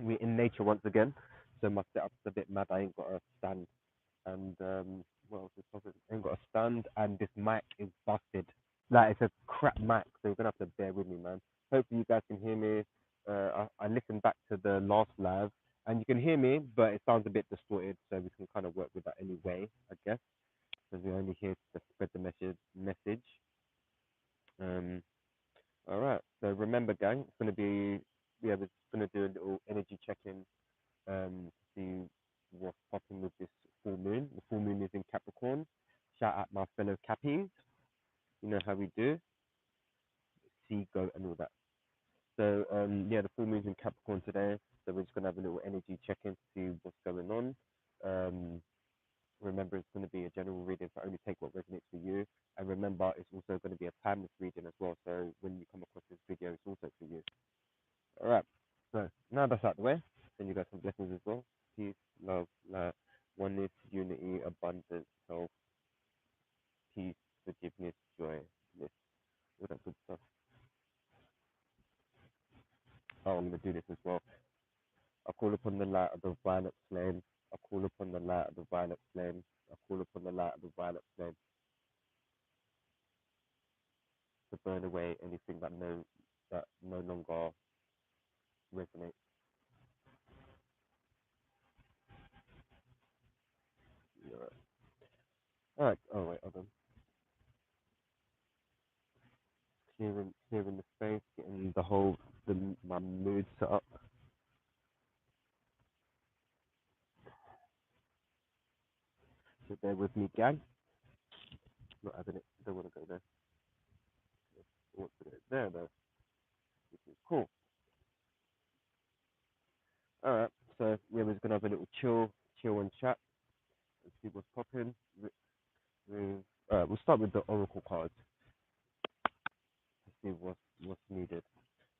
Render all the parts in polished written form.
We're in nature once again. So my setup's a bit mad. I ain't got a stand. And what else is possible? I ain't got a stand, and this mic is busted. Like it's a crap mic, so you're gonna have to bear with me, man. Hopefully you guys can hear me. I listened back to the last live, and you can hear me, but it sounds a bit distorted, so we can kind of work with that anyway, I guess, because we're only here to spread the message. Um, all right. So remember, gang, it's gonna be we're gonna do a little energy check-in to see what's popping with this full moon. The full moon is in Capricorn. Shout out my fellow Cappies. You know how we do. See, go, and all that. So yeah, the full moon's in Capricorn today. So we're just gonna have a little energy check-in to see what's going on. Um, remember, it's gonna be a general reading, so only take what resonates for you. And remember, it's also going to be a timeless reading as well. So when you come across this video, it's also for you. All right. So now that's out the way, then you got some blessings as well. Peace, love, light, oneness, unity, abundance, health, peace, forgiveness, joy, bliss, all that good stuff. Oh, I'm gonna do this as well. I call upon the light of the violet flame. I call upon the light of the violet flame. I call upon the light of the violet flame to burn away anything that no longer resonates. Yeah. All right. Oh wait, hold on. Clearing the space, getting my mood set up. So bear with me, gang. Not having it. Don't want to go there. I want to go there though. Which is cool. All right. So yeah, we're gonna have a little chill and chat and see what's popping. We'll start with the oracle cards to see what's needed.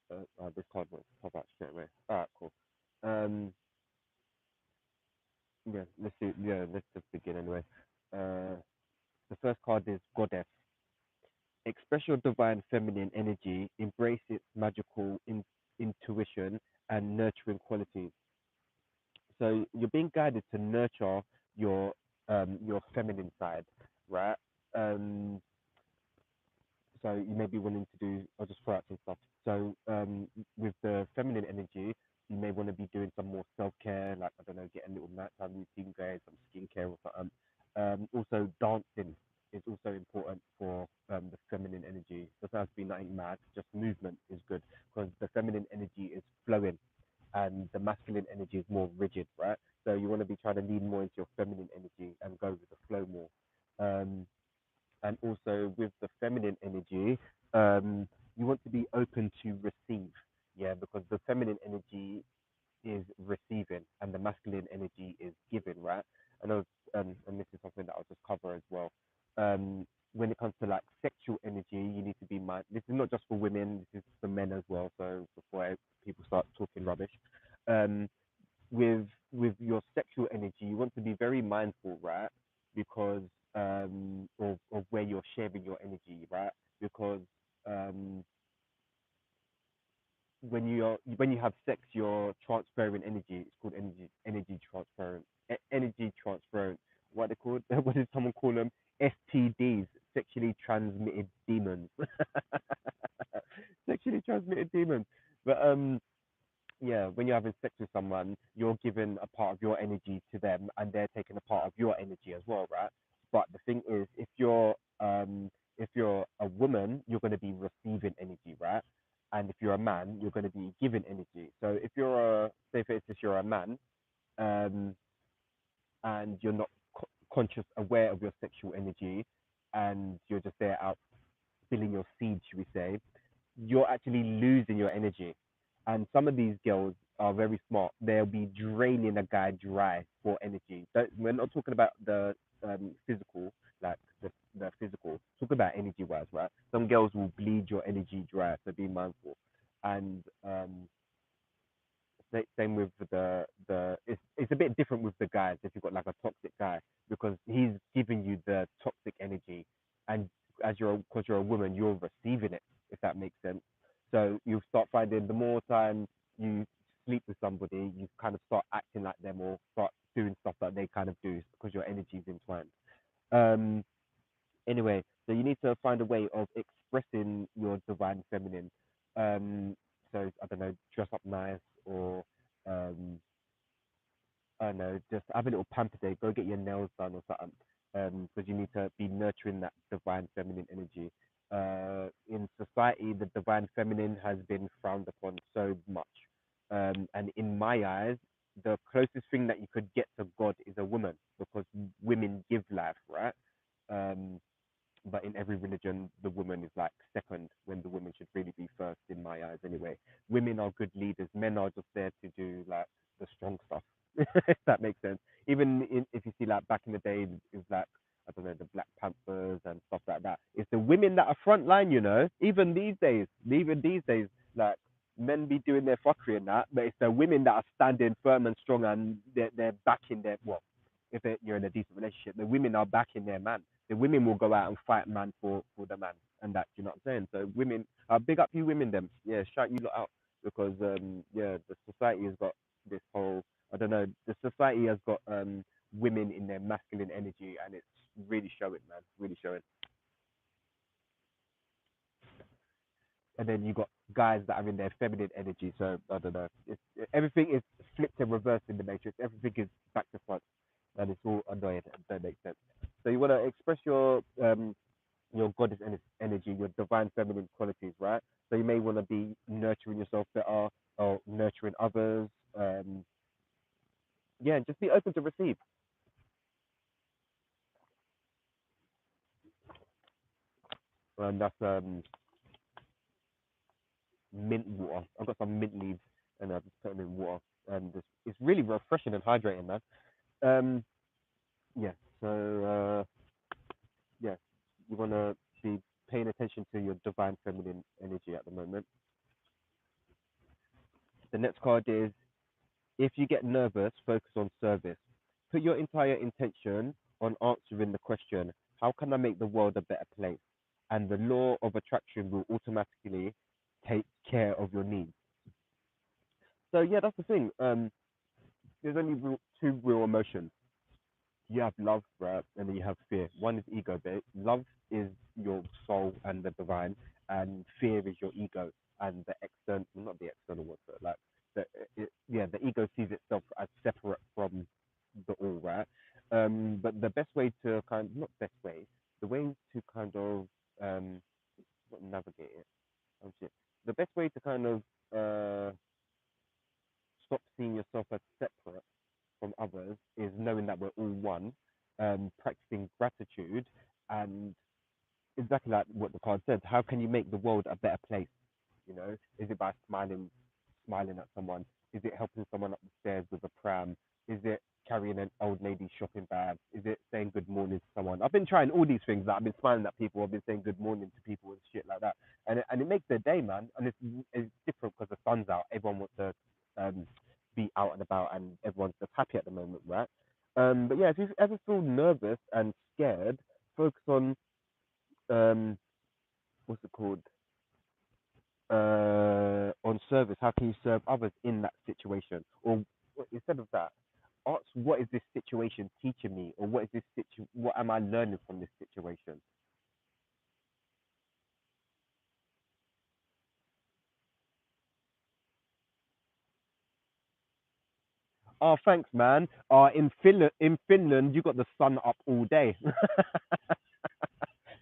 This card won't pop out straight away. All right, cool. Um, yeah, let's see. Yeah, let's just begin anyway. Uh, the first card is Goddess. Express your divine feminine energy, embrace its magical intuition and nurturing qualities. So you're being guided to nurture your feminine side, right? Um, so you may be wanting to do. I'll just throw out some stuff. So with the feminine energy, you may want to be doing some more self care, like I don't know, get a little nighttime routine going, some skincare or something. Also, dancing is also important for the feminine energy. Doesn't have to be nothing mad, just movement is good because the feminine energy is flowing and the masculine energy is more rigid, right? So you want to be trying to lean more into your feminine energy and go with the flow more. Um, and also with the feminine energy, you want to be open to receive, yeah, because the feminine energy is receiving and the masculine energy is giving, right? I know, and this is something that I'll just cover as well. When it comes to like sexual energy, you need to be mind. This is not just for women; this is for men as well. So before people start talking rubbish, um, with your sexual energy, you want to be very mindful, right? Because of where you're sharing your energy, right? Because um, when you have sex, you're transferring energy. It's called energy transference. Energy transference. What they called? What did someone call them? STDs, sexually transmitted demons. Sexually transmitted demons. But yeah, when you're having sex with someone, you're giving a part of your energy to them, and they're taking a part of your energy as well, right? But the thing is, if you're a woman, you're going to be receiving energy, right? And if you're a man, you're going to be giving energy. So if you're say for instance, you're a man, um, and you're not conscious, aware of your sexual energy, and you're just there out spilling your seed, should we say, you're actually losing your energy. And some of these girls are very smart. They'll be draining a guy dry for energy. We're not talking about the physical, like the physical. Talk about energy wise, right? Some girls will bleed your energy dry, so be mindful. And same with it's a bit different with the guys if you've got like a toxic guy because he's giving you the toxic energy, and because you're a woman, you're receiving it, if that makes sense. So you start finding the more time you sleep with somebody, you kind of start acting like them or start doing stuff that they kind of do because your energy is entwined. Um, anyway, so you need to find a way of expressing your divine feminine. Um, so I don't know, dress up nice or um, I don't know, just have a little pamper day. Go get your nails done or something. Because you need to be nurturing that divine feminine energy. In society, the divine feminine has been frowned upon so much. And in my eyes, the closest thing that you could get to God is a woman because women give life, right? Um, but in every religion, the woman is like second when the woman should really be first, in my eyes, anyway. Women are good leaders. Men are just there to do like the strong stuff, if that makes sense. If you see like back in the day, it was like I don't know the Black Panthers and stuff like that. It's the women that are front line, you know. Even these days, like men be doing their fuckery and that, but it's the women that are standing firm and strong and they're backing their well. If you're in a decent relationship, the women are backing their man. The women will go out and fight man for the man and that. You know what I'm saying? So women, big up you women, them. Yeah, shout you lot out because yeah, the society has got this whole. I don't know. The society has got women in their masculine energy, and it's really showing, man. Really showing. And then you got guys that are in their feminine energy. So I don't know. Everything is flipped and reversed in the matrix. Everything is back to front, and it's all annoying. That makes sense. So you want to express your goddess energy, your divine feminine qualities, right? So you may want to be nurturing yourself better or nurturing others. Yeah, just be open to receive. That's mint water. I've got some mint leaves and I just put them in water, and it's really refreshing and hydrating, man. Um, yeah. So yeah, you want to be paying attention to your divine feminine energy at the moment. The next card is if you get nervous, focus on service. Put your entire intention on answering the question, how can I make the world a better place? And the law of attraction will automatically take care of your needs. So yeah, that's the thing. There's only two real emotions. You have love, right, and then you have fear. One is ego based. Love is your soul and the divine, and fear is your ego and the external, not the external one, but like yeah, the ego sees itself as separate from the all, right? But the best way to not best way, the way to kind of not navigate it. Oh shit. The best way to kind of stop seeing yourself as separate from others is knowing that we're all one, practicing gratitude, and exactly like what the card says. How can you make the world a better place? You know, is it by smiling at someone? Is it helping someone up the stairs with a pram? Is it carrying an old lady's shopping bag? Is it saying good morning to someone? I've been trying all these things. Like, I've been smiling at people. I've been saying good morning to people and shit like that. And it makes their day, man. And it's different because the sun's out. Everyone wants to be out and about, and everyone's just happy at the moment, right? But yeah, if you ever feel nervous and scared, focus um, what's it called? On service. How can you serve others in that situation? Or instead of that, ask what is this situation teaching me, or what am I learning from this situation? Oh, thanks, man. In Finland, you got the sun up all day,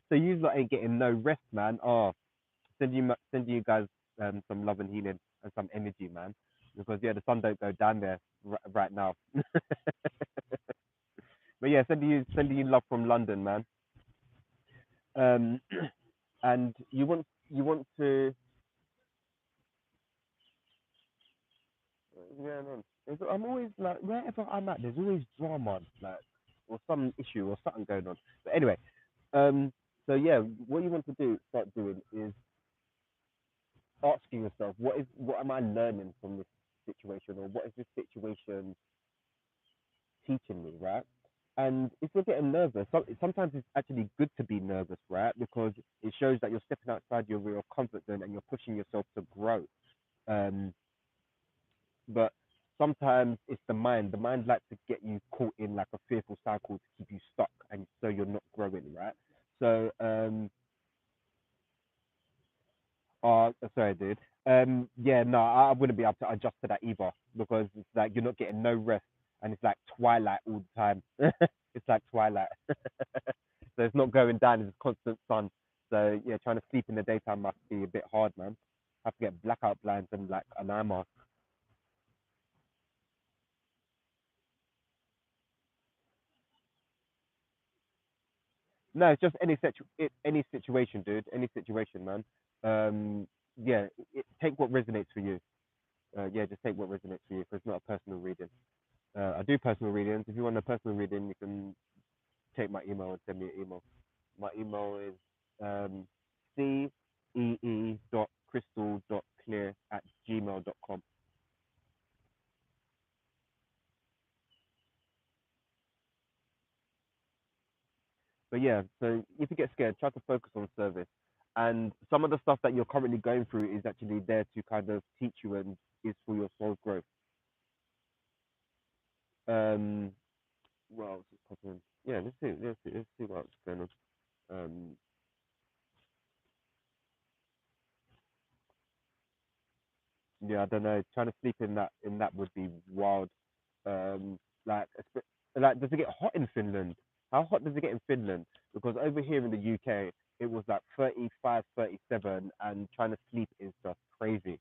so you lot ain't getting no rest, man. Oh, send you guys some love and healing and some energy, man. Because yeah, the sun don't go down there right now. But yeah, sending you love from London, man. Um, and you want to yeah, man. I'm always like wherever I'm at, there's always drama, like or some issue or something going on. But anyway, um, so yeah, what you want to start doing is asking yourself, what am I learning from this situation, or what is this situation teaching me, right? And if you're getting nervous, sometimes it's actually good to be nervous, right? Because it shows that you're stepping outside your real comfort zone and you're pushing yourself to grow. Um, But sometimes it's the mind. The mind likes to get you caught in like a fearful cycle to keep you stuck, and so you're not growing, right? So, sorry, dude. Yeah, no, I wouldn't be able to adjust to that either because it's like you're not getting no rest, and it's like twilight all the time. It's like twilight, so it's not going down. It's constant sun. So yeah, trying to sleep in the daytime must be a bit hard, man. Have to get blackout blinds and like an eye mask. No, it's just any situation, dude. Any situation, man. Yeah, take what resonates for you. Yeah, just take what resonates for you. Because it's not a personal reading. I do personal readings. If you want a personal reading, you can take my email and send me an email. My email is cee.crystal.clear@gmail.com. But yeah, so if you get scared, try to focus on service. And some of the stuff that you're currently going through is actually there to kind of teach you and is for your soul growth. Um, what else is popping? Yeah, let's see what's going on. Um, yeah, I don't know. Trying to sleep in that would be wild. Um, like, like, does it get hot in Finland? How hot does it get in Finland? Because over here in the UK, it was like 35, 37, and trying to sleep is just crazy.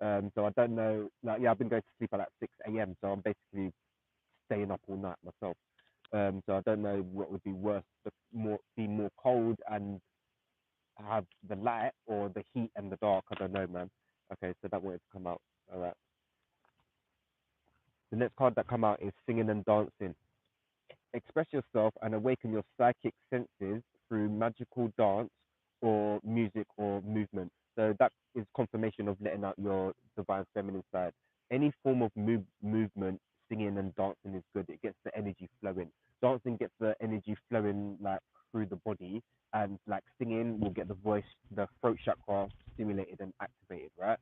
So I don't know. Like, yeah, I've been going to sleep at like 6 a.m. So I'm basically staying up all night myself. So I don't know what would be worse, be more cold and have the light or the heat and the dark. I don't know, man. Okay, so that wanted to come out. All right. The next card that come out is singing and dancing. Express yourself and awaken your psychic senses through magical dance or music or movement. So that is confirmation of letting out your divine feminine side. Any form of movement, singing and dancing is good. It gets the energy flowing. Dancing gets the energy flowing like through the body, and like singing will get the voice, the throat chakra stimulated and activated, right?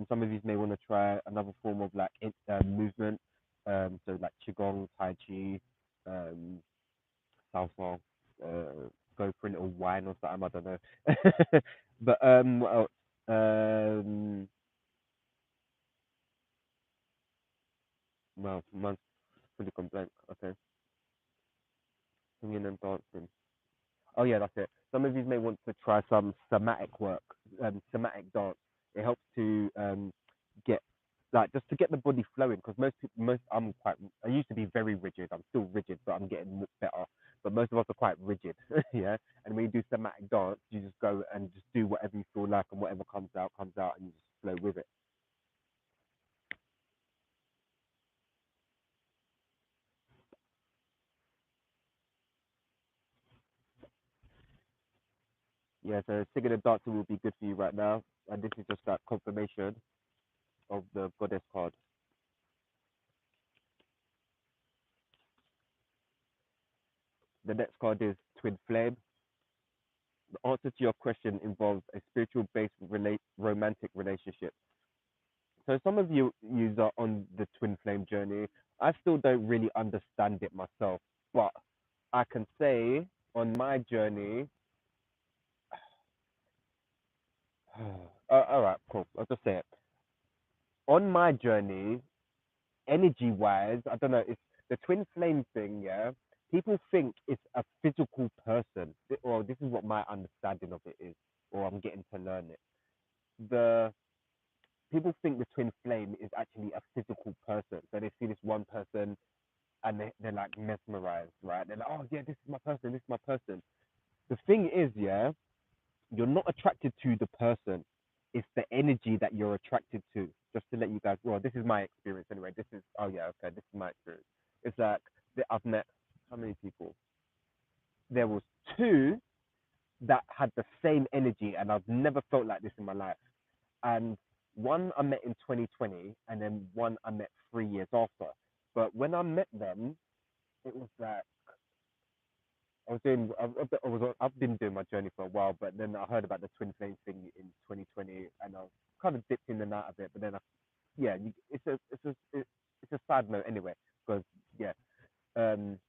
Some of you may want to try another form of like movement, so like qigong, tai chi, um, salsa, go for a little wine or something. I don't know. But what else? Well, mine's fully gone blank. Okay, singing and dancing. Oh yeah, that's it. Some of you may want to try some somatic work, somatic dance. It helps to get like just to get the body flowing because I used to be very rigid. I'm still rigid, but I'm getting better. But most of us are quite rigid, yeah. And when you do somatic dance, you just go and just do whatever you feel like, and whatever comes out, and you just flow with it. Yeah. So singing and dancing will be good for you right now, and this is just that confirmation of the goddess card. The next card is twin flame. The answer to your question involves a spiritual based romantic relationship. So some of you are on the twin flame journey. I still don't really understand it myself, but I can say on my journey, all right, cool. I'll just say it. On my journey, energy wise, I don't know, it's the twin flame thing, yeah. People think it's a physical person, or this is what my understanding of it is, or I'm getting to learn it. The people think the twin flame is actually a physical person. So they see this one person and they're like mesmerized, right? They're like, oh yeah, this is my person, this is my person. The thing is, yeah, you're not attracted to the person. It's the energy that you're attracted to. Just to let you guys, well, this is my experience anyway. This is, oh yeah, okay, this is my experience. It's like I've met how many people? There was two that had the same energy, and I've never felt like this in my life. And one I met in 2020, and then one I met 3 years after. But when I met them, it was like I've been doing my journey for a while, but then I heard about the twin flame thing in 2020, and I kind of dipped in and out of it. But then I yeah, it's a side note anyway, because yeah, um,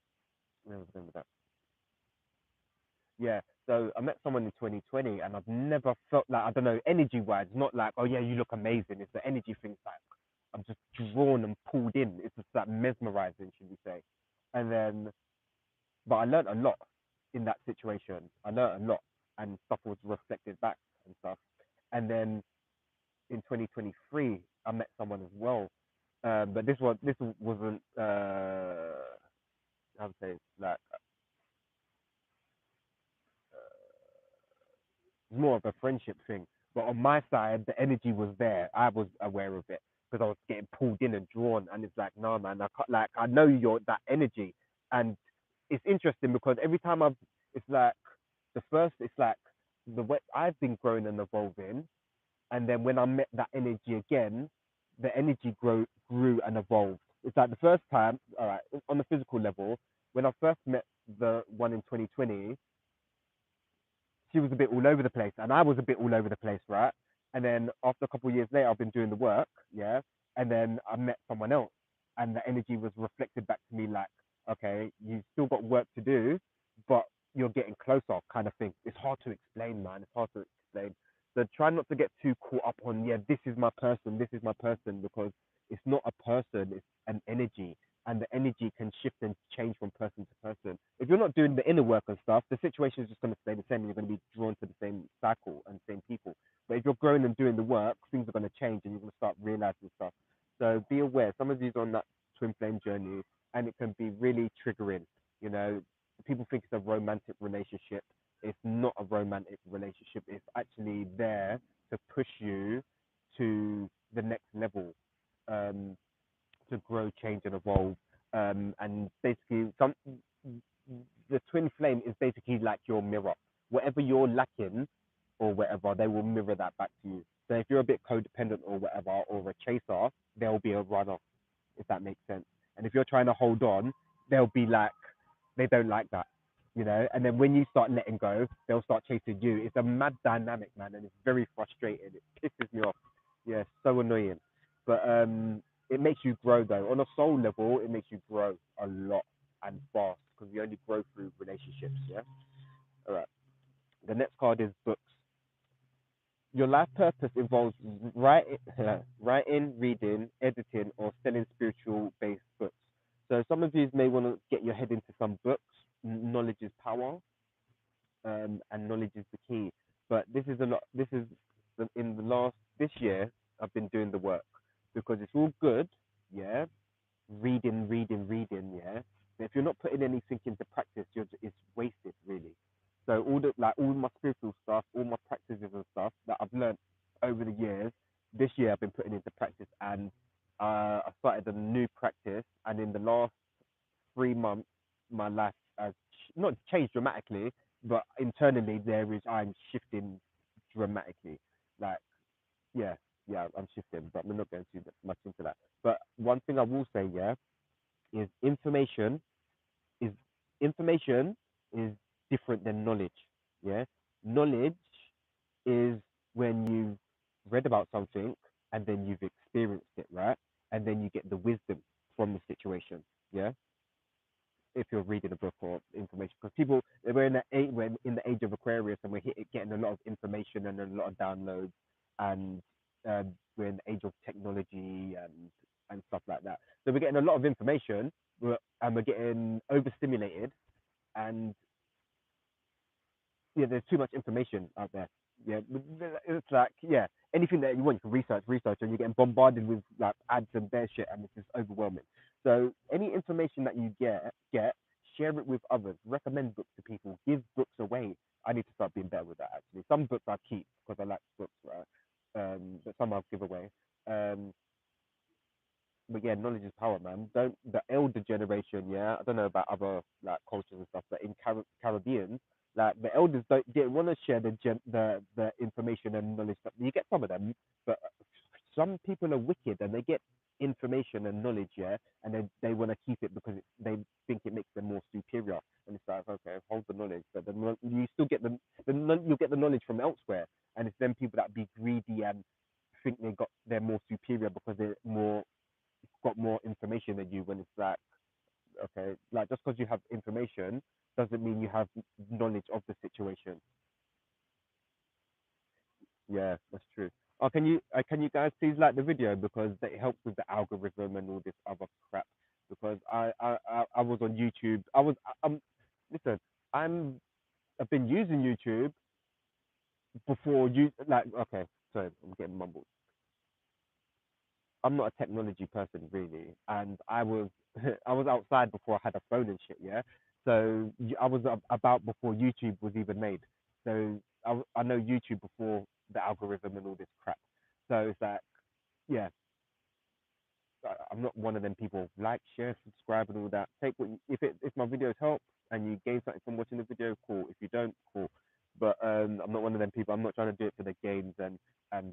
where was I going with that? Yeah, so I met someone in 2020, and I've never felt like, I don't know, energy wise, not like, oh yeah, you look amazing. It's the energy thing, like I'm just drawn and pulled in. It's just like mesmerizing, should we say? And then, but I learned a lot in that situation. I learned a lot, and stuff was reflected back and stuff. And then in 2023, I met someone as well. But this wasn't how to say, like more of a friendship thing. But on my side, the energy was there. I was aware of it because I was getting pulled in and drawn. And it's like, no, man, I can't, like, I know you're that energy. And it's interesting because every time it's like, it's like the way I've been growing and evolving. And then when I met that energy again, the energy grew and evolved. It's like the first time, all right, on the physical level, when I first met the one in 2020, she was a bit all over the place, and I was a bit all over the place, right? And then after a couple of years later, I've been doing the work, yeah, and then I met someone else, and the energy was reflected back to me like, okay, you still got work to do, but you're getting closer, kind of thing. It's hard to explain, man. It's hard to explain. So try not to get too caught up on, yeah, this is my person, because it's not a person, it's an energy, and the energy can shift and change from person to person. If you're not doing the inner work and stuff, the situation is just going to stay the same, and you're going to be drawn to the same cycle and same people. But if you're growing and doing the work, things are going to change, and you're going to start realizing stuff. So be aware. Some of these are on that twin flame journey, and it can be really triggering. You know, people think it's a romantic relationship. It's not a romantic relationship. It's actually there to push you to the next level. Um, to grow, change, and evolve. And basically, the twin flame is basically like your mirror. Whatever you're lacking or whatever, they will mirror that back to you. So if you're a bit codependent or whatever, or a chaser, there'll be a runner, if that makes sense. And if you're trying to hold on, they'll be like, they don't like that, you know. And then when you start letting go, they'll start chasing you. It's a mad dynamic, man, and it's very frustrating. It pisses me off. Yeah, so annoying. But it makes you grow though. On a soul level, it makes you grow a lot and fast because we only grow through relationships. Yeah. All right. The next card is books. Your life purpose involves writing, reading, editing, or selling spiritual-based books. So some of you may want to get your head into some books. Knowledge is power, and knowledge is the key. But this is a lot. This is in the last this year. I've been doing the work because it's all good, yeah, reading, yeah. But if you're not putting anything into practice, it's wasted, really. So all my spiritual stuff, all my practices and stuff that I've learned over the years, this year I've been putting into practice, and I started a new practice, and in the last 3 months, my life has not changed dramatically, but internally I'm shifting dramatically. Like, yeah, yeah, I'm shifting, but we're not going too much into that. But one thing I will say, yeah, is is information is different than knowledge. Yeah, knowledge is when you've read about something and then you've experienced it, right? And then you get the wisdom from the situation. Yeah, if you're reading a book or information, because we're in the age of Aquarius, and we're getting a lot of information and a lot of downloads, and we're in the age of technology and stuff like that. So we're getting a lot of information, and we're getting overstimulated, and yeah, there's too much information out there. Yeah, it's like, yeah, anything that you want, you can research, and you're getting bombarded with like ads and their shit, and it's just overwhelming. So any information that you share it with others, recommend books to people, give books away. I need to start being better with that, actually. Some books I keep because I like books, right? But some I'll give away. Um, but yeah, knowledge is power, man. Don't The elder generation, yeah. I don't know about other like cultures and stuff, but in Caribbean, like the elders didn't want to share the information and knowledge. You get some of them, but some people are wicked and they get information and knowledge, yeah, and they want to keep it because they think it makes them more superior. And it's like, okay, hold the knowledge, but you still get you get the knowledge from elsewhere, and it's them people that be greedy and think they're more superior because they're more got more information than you. When it's like, okay, like just because you have information doesn't mean you have knowledge of the situation. Yeah, that's true. Oh, can you guys please like the video because it helps with the algorithm and all this other crap. Because I was on YouTube. Listen, I'm I've been using YouTube before you like. Okay, sorry, I'm getting mumbled. I'm not a technology person really, and I was I was outside before I had a phone and shit. Yeah, so I was about before YouTube was even made. So I know YouTube before the algorithm and all this crap. So it's like, yeah, I'm not one of them people like, share, subscribe, and all that. Take what if my videos help and you gain something from watching the video, cool. If you don't, cool. But I'm not one of them people. I'm not trying to do it for the gains and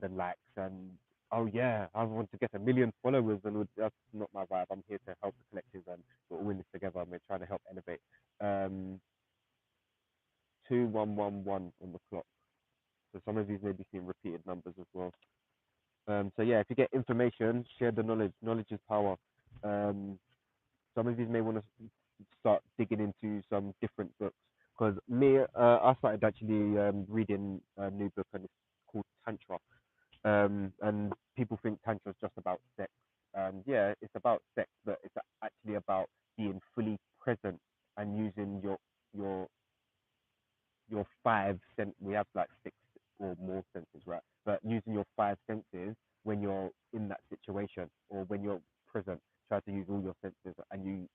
the likes and oh yeah, I want to get 1 million followers and all. That's not my vibe. I'm here to help the collective and we're all in this together and we're trying to help innovate. 2111 on the clock. So some of these may be seeing repeated numbers as well. So yeah, if you get information, share the knowledge. Knowledge is power. Um, some of you may want to start digging into some different books because I started actually reading a new book and it's called Tantra. And people think Tantra is just about sex. And yeah, it's about sex, but it's actually about being fully present and using your your five sense. We have like six or more senses, right? But using your five senses when you're in that situation or when you're present, try to use all your senses, and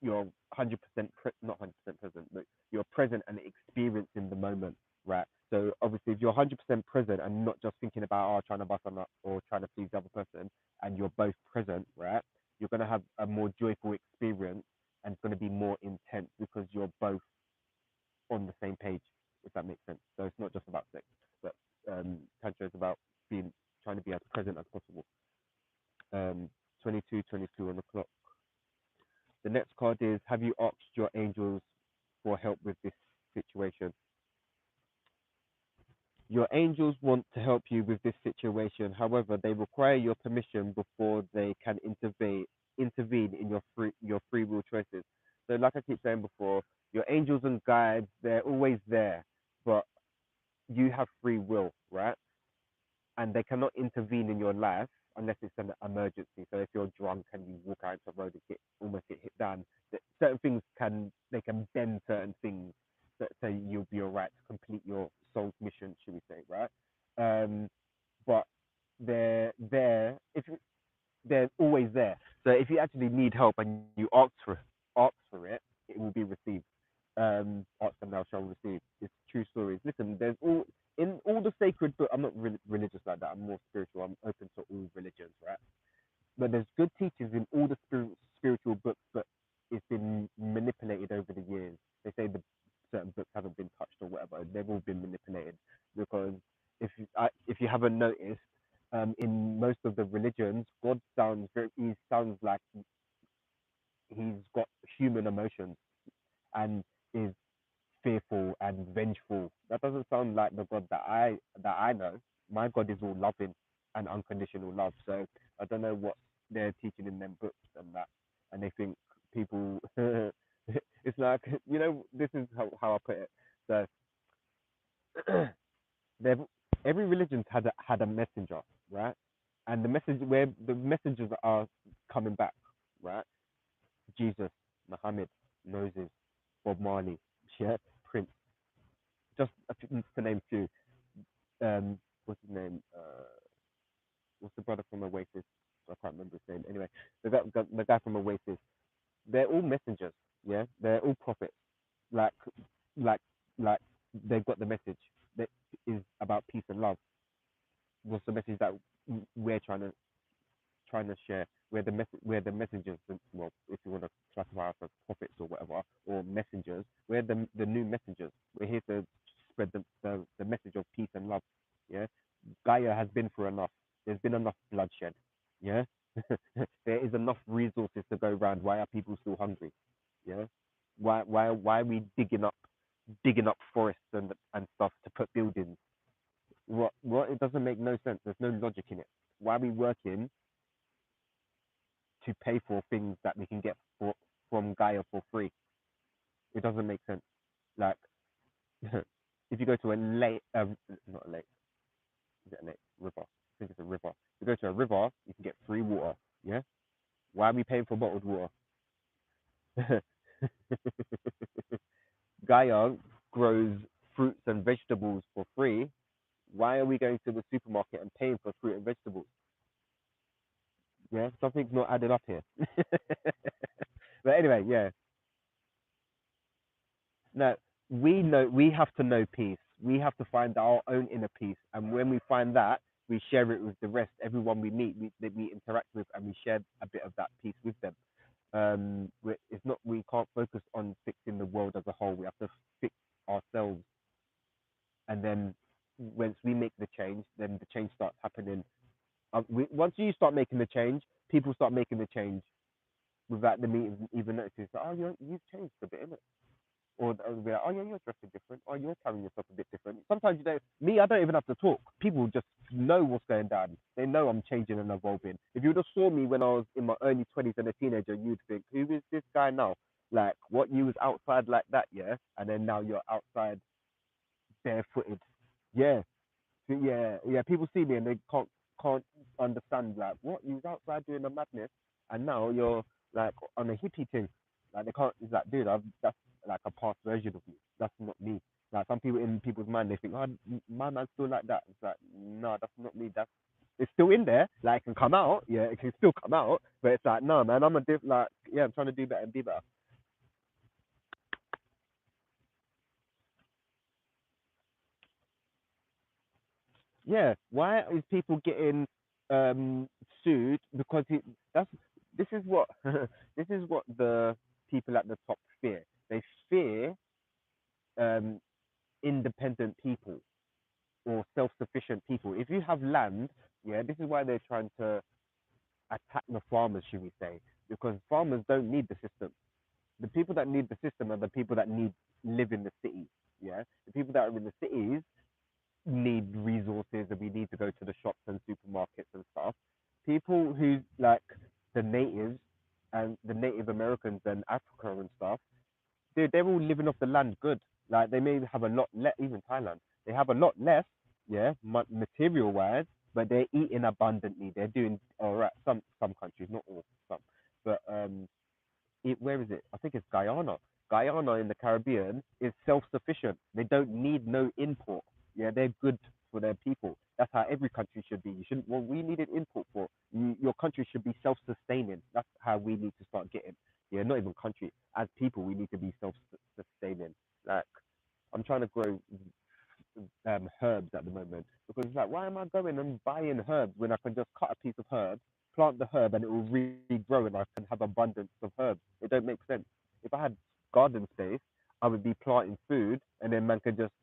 you're 100% not 100% present, but you're present and experiencing the moment, right? So obviously, if you're 100% present and not just thinking about trying to bust a nut or trying to please the other person, and you're both present, right? You're gonna have a more joyful experience, and it's gonna be more intense because you're both on the same page, if that makes sense. So it's not just about sex, but tantra is about being trying to be as present as possible. 22:22 on the clock. The next card is: have you asked your angels for help with this situation? Your angels want to help you with this situation. However, they require your permission before they can intervene in your free will choices. So, like I keep saying before, your angels and guides, they're always there, but you have free will, right? And they cannot intervene in your life unless it's an emergency. So if you're drunk and you walk out into the road and almost get hit down, certain things can bend certain things so you'll be alright to complete your soul's mission, should we say, right? Um, but if they're always there. So if you actually need help and you ask for it, it will be received. Ask and thou shalt receive. It's true stories. Listen, there's all in all the sacred book. I'm not religious like that. I'm more spiritual. I'm open to all religions, right? But there's good teachings in all the spiritual books, but it's been manipulated over the years. They say the certain books haven't been touched or whatever. They've all been manipulated because if you haven't noticed, in most of the religions, God he sounds like he's got human emotions and is fearful and vengeful. That doesn't sound like the God that I know. My God is all loving and unconditional love. So I don't know what they're teaching in them books and that, and they think people. It's like this is how I put it. So they've every religion's had a messenger, right? And the message where the messengers are coming back, right? Jesus, Muhammad, Moses, Bob Marley, yeah, Prince, just to name a few. What's his name? What's the brother from Oasis? I can't remember his name. Anyway, the guy from Oasis. They're all messengers. Yeah, they're all prophets. Like, like, like they've got the message that is about peace and love. What's the message that we're trying to share? We're the messengers. Well, if you want to classify us as prophets or whatever, or messengers, we're the new messengers. We're here to spread the message of peace and love. Yeah, Gaia has been through enough. There's been enough bloodshed. Yeah, there is enough resources to go around. Why are people still hungry? Yeah, why are we digging up forests and stuff to put buildings? What? It doesn't make no sense. There's no logic in it. Why are we working to pay for things that we can get from Gaia for free? It doesn't make sense. Like, if you go to a lake, not a lake, is it a lake? River. I think it's a river. If you go to a river, you can get free water. Yeah. Why are we paying for bottled water? Gaia grows fruits and vegetables for free. Why are we going to the supermarket and paying for fruit and vegetables? Yeah, something's not adding up here. But anyway, yeah. No, we have to know peace. We have to find our own inner peace, and when we find that, we share it with the rest. Everyone we meet, that we interact with, and we share a bit of that peace with them. It's not, we can't focus on fixing the world as a whole. We have to fix ourselves, and then once we make the change, then the change starts happening. Once you start making the change, people start making the change without them even noticing. So, oh, you've changed a bit, innit? Or they'll be like, oh yeah, you're dressing different. Oh, you're carrying yourself a bit different. Sometimes you don't. Me, I don't even have to talk. People just know what's going down. They know I'm changing and evolving. If you just saw me when I was in my early 20s and a teenager, you'd think, who is this guy now? Like, what, you was outside like that, yeah, and then now you're outside barefooted. Yeah, yeah. People see me and they can't understand, like, what, you was outside doing the madness, and now you're like on a hippie thing. Like, they can't. It's like, dude, that's like a past version of me. That's not me. Like, some people, in people's mind, they think, oh, my man's still like that. It's like, no, that's not me. That's, it's still in there. Like, it can come out. Yeah, it can still come out. But it's like, no, man, like, yeah, I'm trying to do better and be better. Yeah, why is people getting sued? Because that's this is what this is what the people at the top fear. They fear um, independent people or self-sufficient people. If you have land, yeah, this is why they're trying to attack the farmers, should we say? Because farmers don't need the system. The people that need the system are the people that live in the cities. Yeah, the people that are in the cities need resources and we need to go to the shops and supermarkets and stuff. People who like the natives and the Native Americans and Africa and stuff, they're all living off the land good. Like, they may have a lot less, even Thailand, they have a lot less, yeah, material wise, but they're eating abundantly. They're doing all right. Some countries, not all, some, but where is it? I think it's Guyana. Guyana in the Caribbean is self-sufficient. They don't need no import. Yeah, they're good for their people. That's how every country should be. You shouldn't. Well, we need an import for your country should be self-sustaining. That's how we need to start getting. Yeah, not even country. As people, we need to be self-sustaining. Like, I'm trying to grow herbs at the moment because it's like, why am I going and buying herbs when I can just cut a piece of herb, plant the herb, and it will regrow and I can have abundance of herbs? It don't make sense. If I had garden space, I would be planting food, and then man can just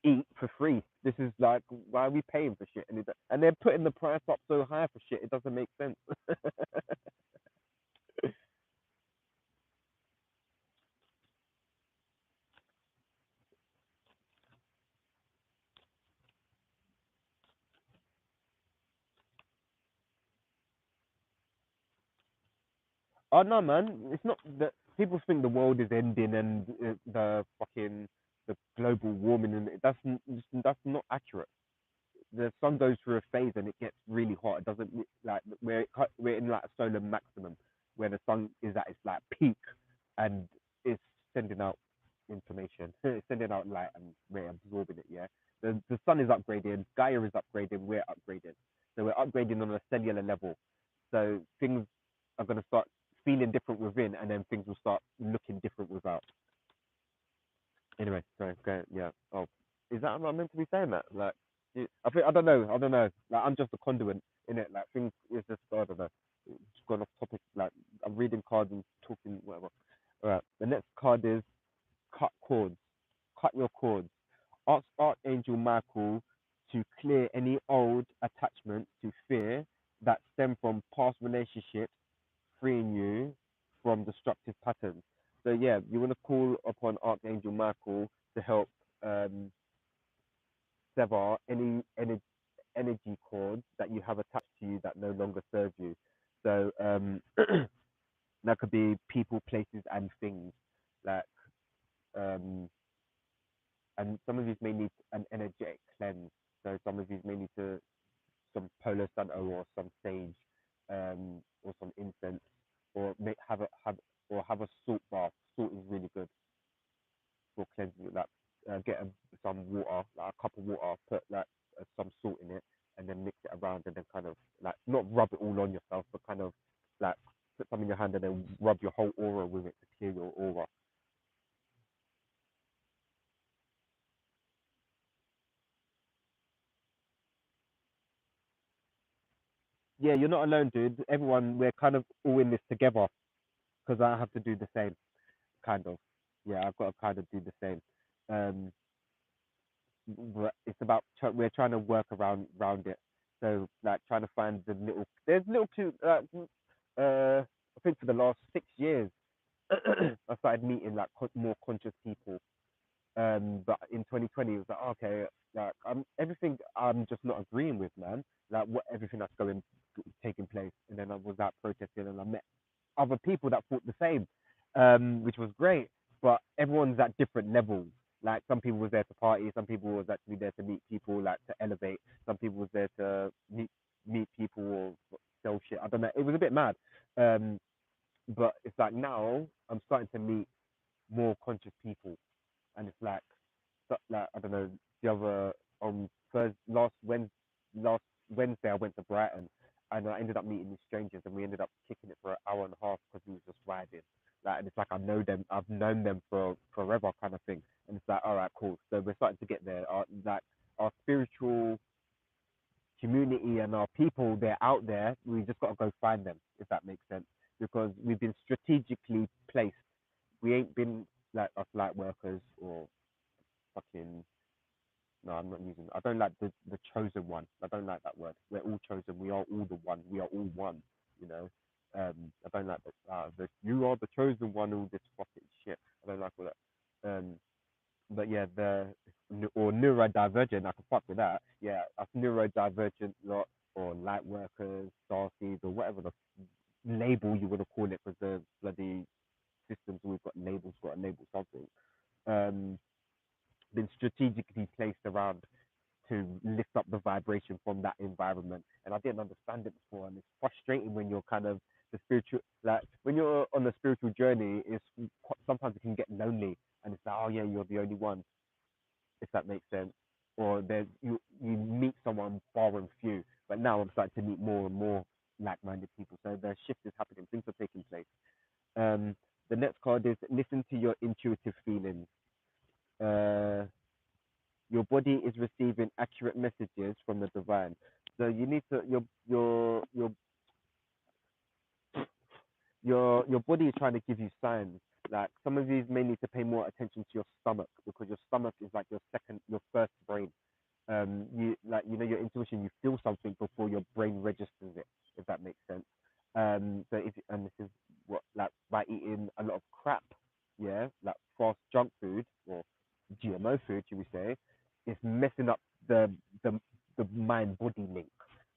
eat for free. This is like, why are we paying for shit? And they're putting the price up so high for shit. It doesn't make sense. Oh no, man! It's not that people think the world is ending and the fucking the global warming, and that's not accurate. The sun goes through a phase and it gets really hot. It doesn't like we're in like a solar maximum where the sun is at its like peak and it's sending out information, it's sending out light and we're absorbing it. Yeah, the sun is upgrading, Gaia is upgrading, we're upgrading. So we're upgrading on a cellular level. So things are going to start feeling different within, and then things will start looking different without. Anyway, sorry, go, yeah. Oh, is that, am I meant to be saying that? Like, I think, I don't know. Like, I'm just a conduit in it. Like, things is just, I don't know. Just gone off topic. Like, I'm reading cards and talking whatever. All right. The next card is cut cords. Cut your cords. Ask Archangel Michael to clear any old attachments to fear that stem from past relationships, freeing you from destructive patterns. So yeah, you want to call upon Archangel Michael to help um, sever any energy cords that you have attached to you that no longer serve you. So that could be people, places, and things. Like um, and some of these may need an energetic cleanse. So some of these may need to some Palo Santo or some sage, or some incense, or have a salt bath. Salt is really good for cleansing. Like get some water, like a cup of water, put like some salt in it, and then mix it around, and then kind of like not rub it all on yourself, but kind of like put some in your hand and then rub your whole aura with it to clear your aura. Yeah, you're not alone, dude. Everyone, we're kind of all in this together because I have to do the same, kind of. Yeah, I've got to kind of do the same. Um, but it's about we're trying to work around it. So like trying to find there's little clue. I think for the last 6 years, I started meeting like more conscious people. But in 2020, it was like okay, like everything I'm just not agreeing with, man. Like what everything that's taking place, and then I was out protesting, and I met other people that thought the same, which was great. But everyone's at different levels. Like some people was there to party, some people was actually there to meet people, like to elevate. Some people was there to meet people or sell shit. I don't know. It was a bit mad. Um, but it's like now I'm starting to meet more conscious people, and it's like I don't know. The other on Thursday, last Wednesday I went to Brighton, and I ended up meeting these strangers, and we ended up kicking it for an hour and a half because we was just riding. Like, and it's like I know them, I've known them for forever, kind of thing. And it's like, all right, cool. So we're starting to get there. Our spiritual community and our people, they're out there. We just got to go find them, if that makes sense, because we've been strategically placed. We ain't been like us light workers or fucking no, I'm not using. I don't like the chosen one. I don't like that word. We're all chosen. We are all the one. We are all one. You know. I don't like the you are the chosen one. All this fucking shit. I don't like all that. But yeah, or neurodivergent. I can fuck with that. Yeah, us neurodivergent lot or light workers, starseeds, or whatever the label you want to call it, because the bloody systems we've got labels got to label something. Um, been strategically placed around to lift up the vibration from that environment. And I didn't understand it before, and it's frustrating when you're kind of the spiritual, like when you're on the spiritual journey. Sometimes it can get lonely, and it's like, oh yeah, you're the only one, if that makes sense. Or there's you meet someone far and few, but now I'm starting to meet more and more like-minded people. So the shift is happening. Things are taking place. Um, the next card is listen to your intuitive feelings. Uh, your body is receiving accurate messages from the divine. So you need to your body is trying to give you signs. Like some of these may need to pay more attention to your stomach, because your stomach is like your first brain. You like your intuition. You feel something before your brain registers it, if that makes sense. So and this is what, like, by eating a lot of crap, yeah, like fast junk food or GMO food, should we say, it's messing up the the mind body link,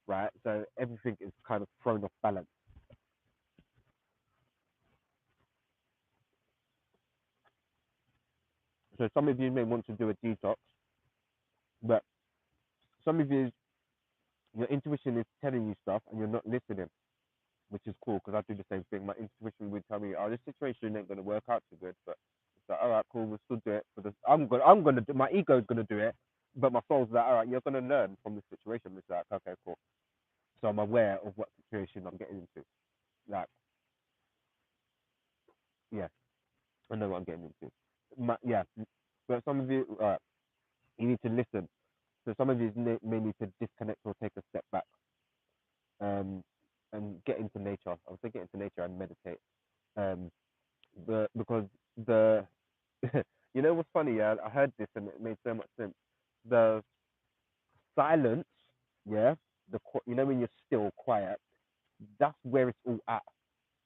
right? So everything is kind of thrown off balance. So some of you may want to do a detox, but some of you, your intuition is telling you stuff and you're not listening, which is cool because I do the same thing. My intuition would tell me, "Oh, this situation ain't gonna work out too good," but it's like, "All right, cool, we'll still do it." For this, I'm gonna do. My ego is gonna do it, but my soul's like, "All right, you're gonna learn from this situation." It's like, okay, cool. So I'm aware of what situation I'm getting into. Like, yeah, I know what I'm getting into. Yeah, but some of you, you need to listen. So some of you may need to disconnect or take a step back, um, and get into nature. I would say get into nature and meditate. Um, because the what's funny? Yeah, I heard this and it made so much sense. The silence, yeah, when you're still quiet, that's where it's all at.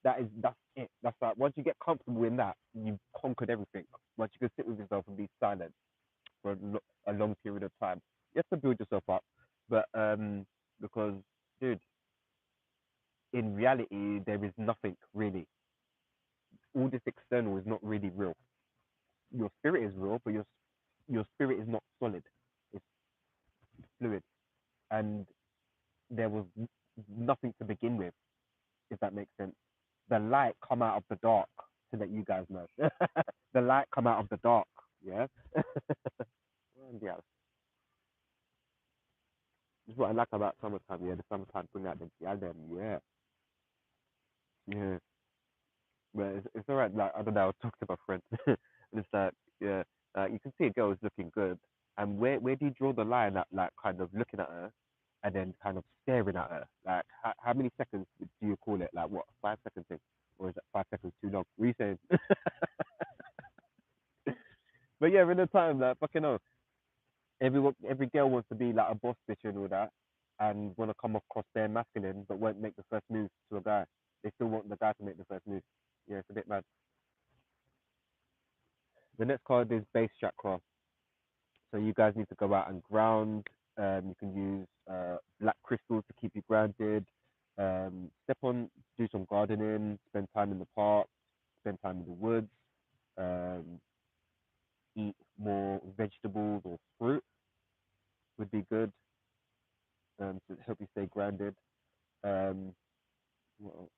That's it. That's like once you get comfortable in that, you've conquered everything. Once you can sit with yourself and be silent for a long period of time, You have to build yourself up, but because dude, in reality, there is nothing really. All this external is not really real. Your spirit is real, but your spirit is not solid. It's fluid, and there was nothing to begin with, if that makes sense. The light come out of the dark to let you guys know. The light come out of the dark. Yeah. Yeah. This is what I like about summertime. Yeah, the summertime bring out the them. Yeah. Yeah. But it's all right. Like I don't know. I was talking to my friend, and it's like yeah, you can see a girl is looking good, and where do you draw the line at like kind of looking at her, and then kind of staring at her? Like how many seconds do you call it? Like what 5 seconds thing, or is it 5 seconds too long? What are you saying? But yeah, in the time like fucking hell, every girl wants to be like a boss bitch and all that, and want to come across their masculine, but won't make the first move to a guy. They still want the guy to make the first move. Yeah, it's a bit mad. The next card is base chakra. So you guys need to go out and ground. You can use black crystals to keep you grounded. Do some gardening, spend time in the park, spend time in the woods, um, eat more vegetables or fruit would be good to help you stay grounded. Um, what else?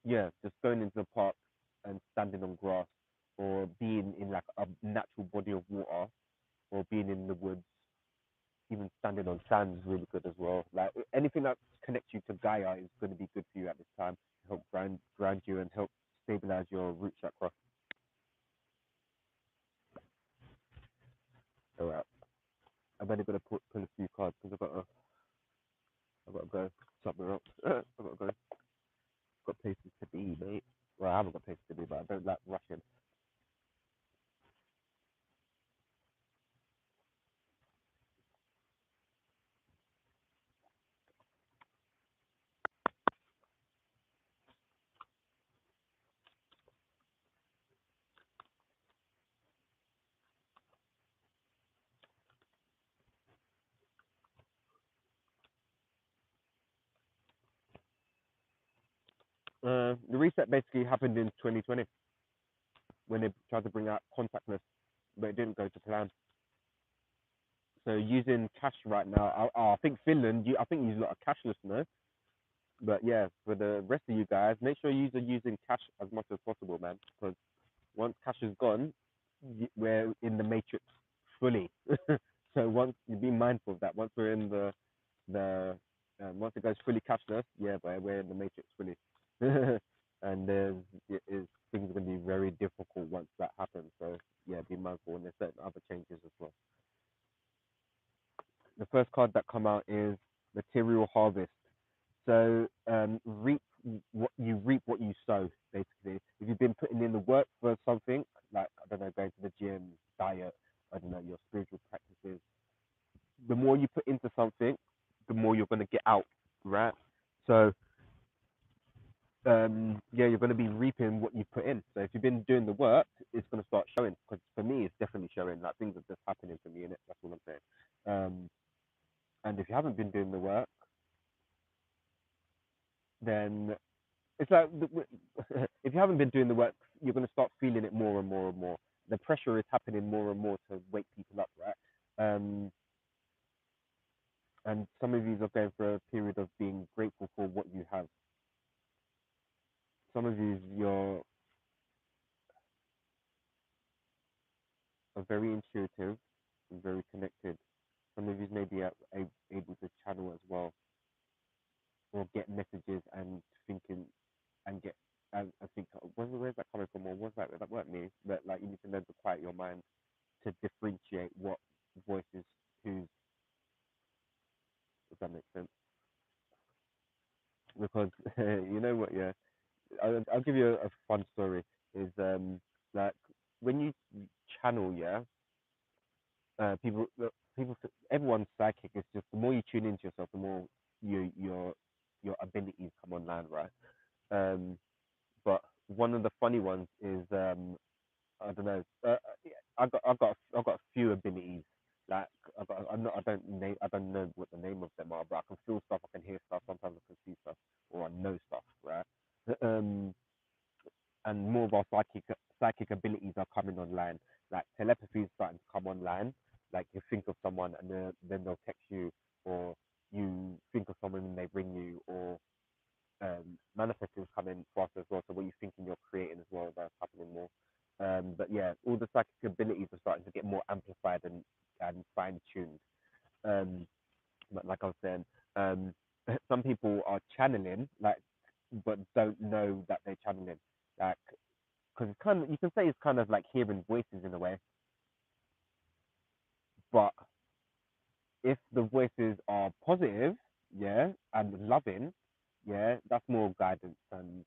Yeah, just going into the park and standing on grass or being in like a natural body of water or being in the woods, even standing on sand is really good as well. Like anything that connects you to Gaia is going to be good for you at this time to help ground you and help stabilize your root chakra. All right, I'm only going to pull a few cards because I've got to go somewhere else. I've got to go. Got places to be, mate. Well, I haven't got places to be, but I don't like rushing. The reset basically happened in 2020 when they tried to bring out contactless, but it didn't go to plan. So using cash right now, I think Finland, I think you use a lot of cashless now. But yeah, for the rest of you guys, make sure you're using cash as much as possible, man. Because once cash is gone, we're in the matrix fully. So once you be mindful of that. Once we're in the once it goes fully cashless, yeah, but we're in the matrix fully. And things are going to be very difficult once that happens. So yeah, be mindful. And there's certain other changes as well. The first card that come out is Material Harvest. So reap what you sow. Basically, if you've been putting in the work for something, like I don't know, going to the gym, diet, I don't know, your spiritual practices, the more you put into something, the more you're going to get out, right? So yeah, you're going to be reaping what you put in. So if you've been doing the work, it's going to start showing. Because for me, it's definitely showing. Like things are just happening for me in it. That's what I'm saying. And if you haven't been doing the work, then it's like if you haven't been doing the work, you're going to start feeling it more and more and more. The pressure is happening more and more to wake people up, right? And some of you are going for a period of being grateful for what you have. Some of you are very intuitive and very connected. Some of you may be able to channel as well, or get messages and thinking and get and think, where's that coming from, or what's that weren't me. But like you need to learn to quiet your mind to differentiate what voices whose, if that makes sense. Because you know what, yeah, I'll give you a fun story. Is like when you channel, yeah, people, everyone's psychic. It's just the more you tune into yourself, the more your abilities come online, right? Um, but one of the funny ones is I don't know. Yeah, I've got a few abilities. Like I don't know what the name of them are, but I can feel stuff, I can hear stuff, sometimes I can see stuff, or I know stuff, right? Um, and more of our psychic abilities are coming online. Like telepathy is starting to come online. Like you think of someone and then they'll text you, or you think of someone and they ring you, or manifesting is coming fast as well. So what you thinking you're creating as well, that's happening more. But yeah, all the psychic abilities are starting to get more amplified and fine tuned. Um, but like I was saying, um, some people are channeling, like, but don't know that they're channeling, like, because it's kind of, you can say it's kind of like hearing voices in a way, but if the voices are positive, yeah, and loving, yeah, that's more guidance and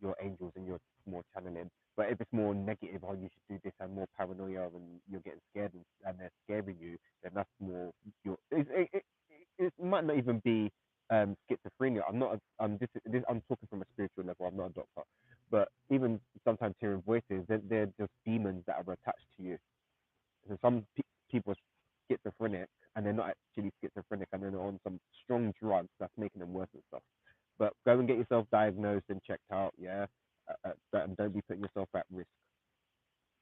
your angels and your more channeling. But if it's more negative, oh, you should do this and more paranoia and you're getting scared and they're scaring you, then that's more your. It might not even be schizophrenia. I'm not. I'm talking from a spiritual level. I'm not a doctor, but even sometimes hearing voices, they're just demons that are attached to you. So some people are schizophrenic and they're not actually schizophrenic and they're on some strong drugs that's making them worse and stuff. But go and get yourself diagnosed and checked out, yeah. And don't be putting yourself at risk.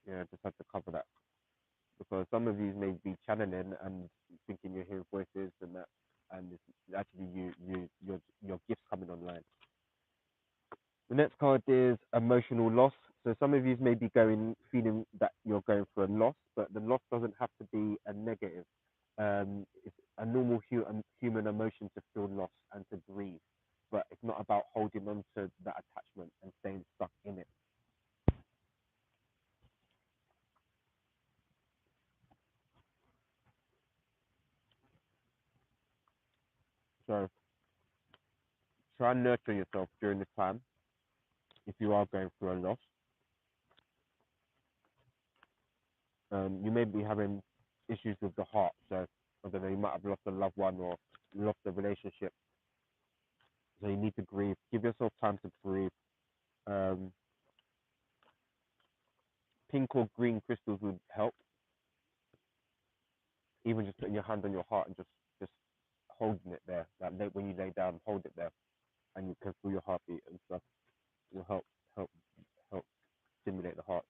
Yeah, just have to cover that because some of you may be channeling and thinking you're hearing voices and that, and it's actually your gifts coming online. The next card is emotional loss. So some of you may be feeling that you're going through a loss, but the loss doesn't have to be a negative. It's a normal human emotion to feel loss and to grieve, but it's not about holding on to that attachment and staying stuck in it. So try and nurture yourself during this time if you are going through a loss. You may be having issues with the heart, so I don't know, you might have lost a loved one or lost a relationship. So you need to grieve. Give yourself time to grieve. Um, Pink or green crystals would help. Even just putting your hand on your heart and just holding it there. When you lay down, hold it there, and you can feel your heartbeat and stuff. Will help help stimulate the heart.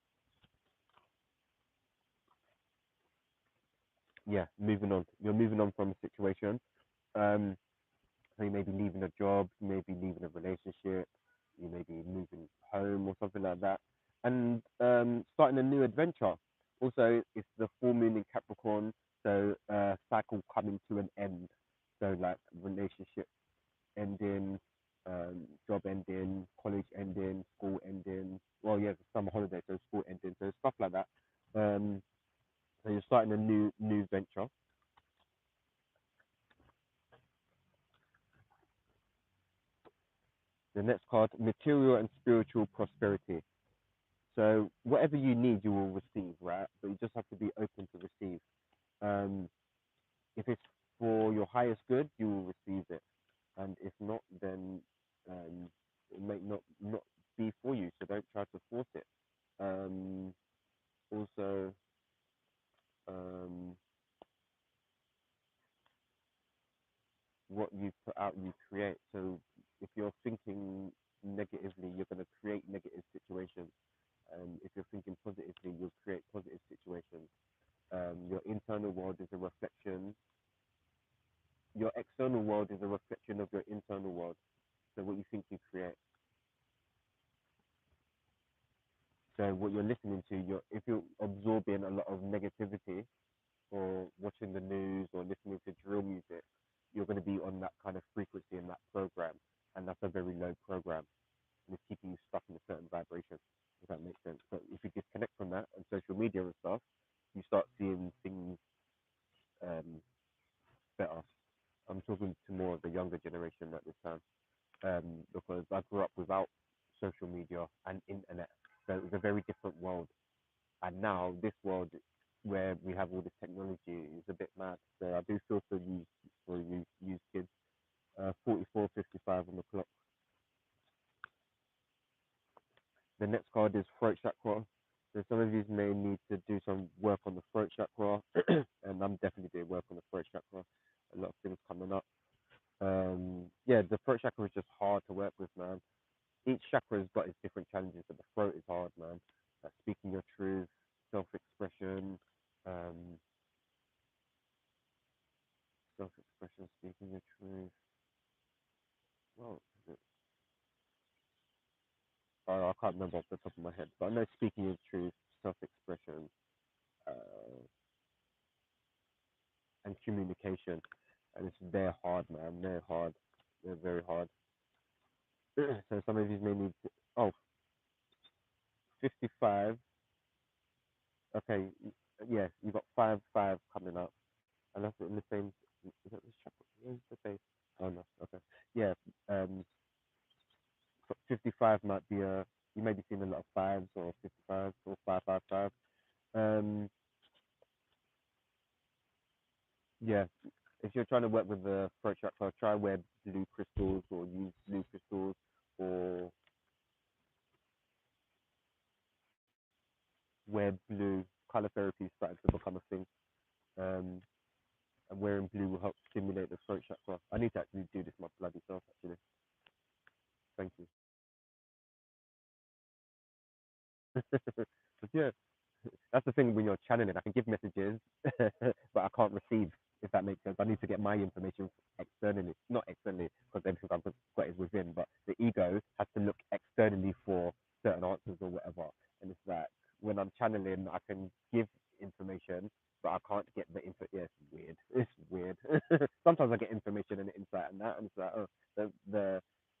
Yeah, moving on. You're moving on from a situation. Um, so you may be leaving a job, you may be leaving a relationship, you may be moving home or something like that, and starting a new adventure. Also, it's the full moon in Capricorn, so cycle coming to an end. So like relationship ending, job ending, college ending, school ending. Well, yeah, the summer holiday, so school ending, so stuff like that. Um, so you're starting a new venture. The next card, material and spiritual prosperity. So whatever you need, you will receive, right? But you just have to be open to receive. Um, if it's for your highest good, you will receive it, and if not, then it may not be for you. So don't try to force it. Um, Also, um, what you put out, you create. So if you're thinking negatively, you're going to create negative situations. If you're thinking positively, you'll create positive situations. Your internal world is a reflection. Your external world is a reflection of your internal world. So what you think you create. So what you're listening to, if you're absorbing a lot of negativity or watching the news or listening to drill music, you're going to be on that kind of frequency in that program, and that's a very low program, and it's keeping you stuck in a certain vibration. If that makes sense. But if you disconnect from that and social media and stuff, you start seeing things um, better. I'm talking to more of the younger generation at this time, because I grew up without social media and internet, so it was a very different world. And now this world where we have all this technology is a bit mad. So I do feel for you kids. 44:55 on the clock. throat chakra. So some of you may need to do some work on the throat chakra, and I'm definitely doing work on the throat chakra. A lot of things coming up. Yeah, the throat chakra is just hard to work with, man. Each chakra has got its different challenges, but the throat is hard, man. Speaking your truth, self-expression, um, self-expression, speaking your truth. Well, I can't remember off the top of my head, but I know speaking your truth, self-expression, uh, and communication. And they're hard, man. They're hard. They're very hard. So some of you may need to, oh, 55. Okay, yeah, you got 5 coming up. And that's in the same, is that the chapter? Where's the base? Oh, no, okay. Yeah, 55 might be you may be seeing a lot of fives or 55 or 555. Um, yeah, if you're trying to work with the throat chakra, try wear blue crystals or use blue crystals or wear blue. Color therapy is starting to become a thing. Um, and wearing blue will help stimulate the throat chakra. I need to actually do this my bloody self, actually. Thank you. But yeah, that's the thing when you're channeling. I can give messages, but I can't receive, if that makes sense. I need to get my information externally, not externally, because everything I've got is within, but the ego has to look externally for certain answers or whatever. And it's like when I'm channeling, I can give information, but I can't get the info. Yeah, it's weird. It's weird. Sometimes I get information and insight and that, and it's like, oh,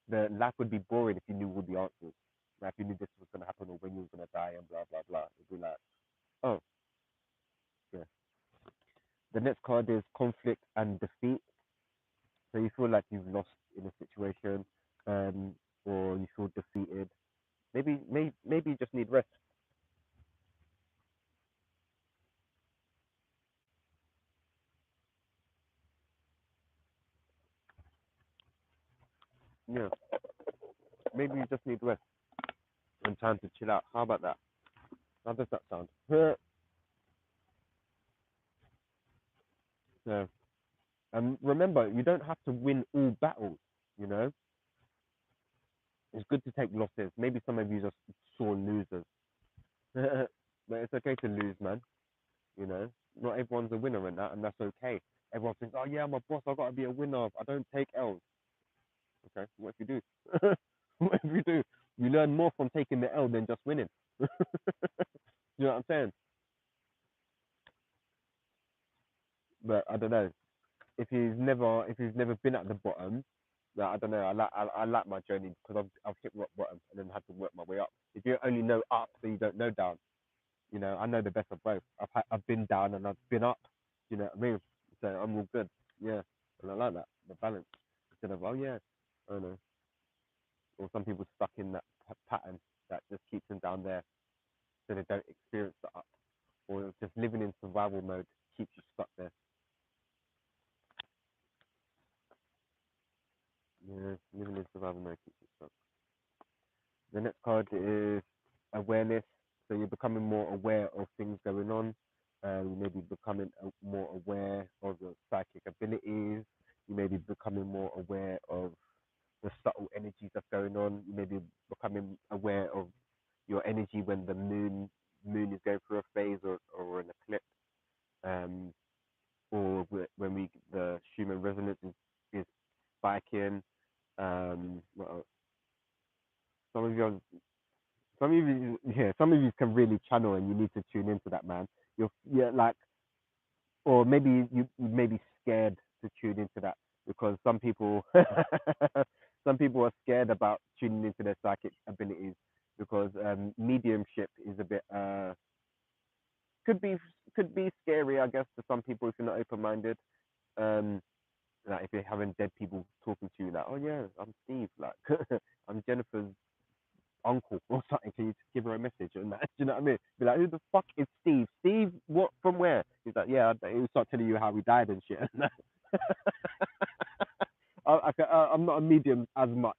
the life would be boring if you knew all the answers. Like if you knew this was gonna happen or when you were gonna die and blah blah blah. It'd be like, oh, yeah. The next card is conflict and defeat. So you feel like you've lost in a situation, um, or you feel defeated. Maybe you just need rest. Yeah, maybe you just need rest and time to chill out. How about that? How does that sound? Yeah. And remember, you don't have to win all battles. You know, it's good to take losses. Maybe some of you just sore losers, but it's okay to lose, man. You know, not everyone's a winner in that, and that's okay. Everyone thinks, oh yeah, I'm a boss. I got to be a winner. I don't take L's. Okay, what if you do? What if you do? You learn more from taking the L than just winning. You know what I'm saying? But I don't know if you've never been at the bottom. Like, I don't know. I like my journey because I've hit rock bottom and then had to work my way up. If you only know up, then you don't know down. You know, I know the best of both. I've been down and I've been up. You know what I mean? So I'm all good. Yeah, and I like that the balance instead of, oh yeah, I don't know. Or some people stuck in that pattern that just keeps them down there, so they don't experience the up. Or just living in survival mode keeps you stuck there. Yeah, living in survival mode keeps you stuck. The next card is awareness. So you're becoming more aware of things going on. You may be becoming more aware of your psychic abilities. You may be becoming more aware of the subtle energies that's going on. You may be becoming aware of your energy when the moon is going through a phase or an eclipse. Um, or when we the human resonance is spiking. What else? Some of you some of you can really channel, and you need to tune into that, man. Yeah, like, or maybe you may be scared to tune into that because some people some people are scared about tuning into their psychic abilities because mediumship is a bit could be could be scary, I guess, to some people if you're not open minded. Um, like if you're having dead people talking to you, like, oh yeah, I'm Steve, like I'm Jennifer's uncle or something. Can you just give her a message and that? Do you know what I mean? Be like, who the fuck is Steve? Steve, what from where? He's like, yeah, he'll start telling you how he died and shit. I'm not a medium as much,